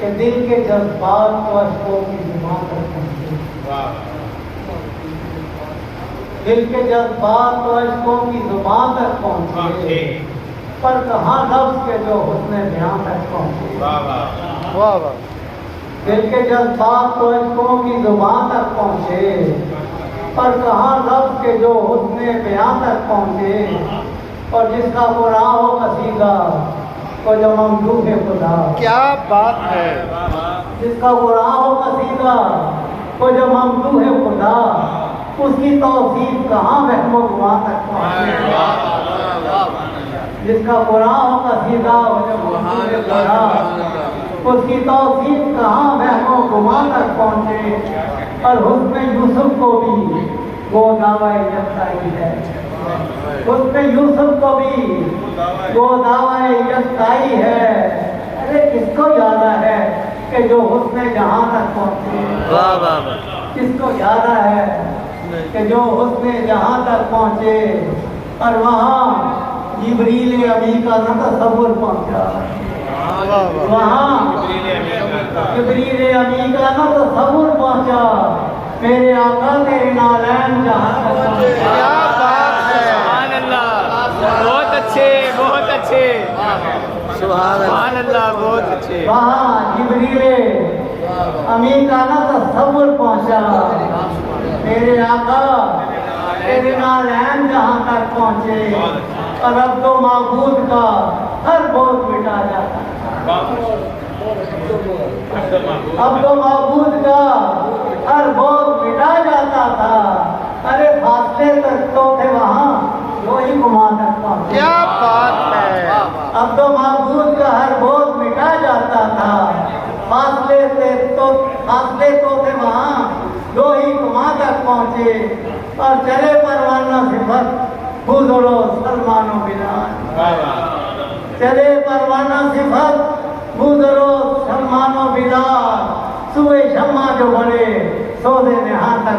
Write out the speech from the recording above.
کہ دل کے جذبات کو اشکوں کی زبان تک پہنچے، دل کے جذبات کو اشکوں کی زبان تک پہنچے، پر کہاں لفظ کے جو حسن بیان تک پہنچے، دل کے جذبات کو اشکوں کی زبان تک پہنچے، پر کہاں لفظ کے جو حسن بیان تک پہنچے، اور جس کا قرآن ہو قصیدہ وہ جو ممدوح خدا، کیا بات ہے، جس کا قرآن ہو قصیدہ وہ جو ممدوح خدا، اس کی توصیف کہاں وہم و گمان تک پہنچے، جس کا قرآن ہو قصیدہ وہ جو ممدوح خدا، اس کی توصیف کہاں وہم و گمان تک پہنچے، اور حسن یوسف کو بھی وہ دعوی یکتائی ہے، حسن یوسف کو بھی وہ دعوی یکتائی ہے، ارے کس کو یاد ہے کہ جو حسن جہاں تک پہنچے، کس کو یاد ہے کہ جو حسن جہاں تک پہنچے، اور وہاں جبریل امی کا نہ تصور پہنچا، وہاں جبریل امی کا نہ تصور پہنچا، میرے آقا تیرے نالین جہاں تک پہنچے، سبحان اللہ، بہت اچھے، بہت اچھے، سبحان اللہ، بہت اچھے، وہاں جبریل امی کا نہ تصور پہنچا، میرے آقا تیرے نالین جہاں تک پہنچے، اور اب تو معبود کا ہر بوجھ مٹا جاتا، اب تو معبود کا ہر بوجھ مٹا جاتا تھا، ارے فاصلے تک تو تھے وہاں جو ہی گمان تک پہنچے، کیا بات ہے، اب تو معبود کا ہر بوجھ مٹا جاتا تھا، فاصلے تو تھے وہاں جو ہی گمان تک پہنچے، اور چلے پروانہ صفت حضور و سلمان و بلال، چلے پروانہ صفت حضور و سلمان و بلال، صبح شمع جو بڑے سودے نہاں تک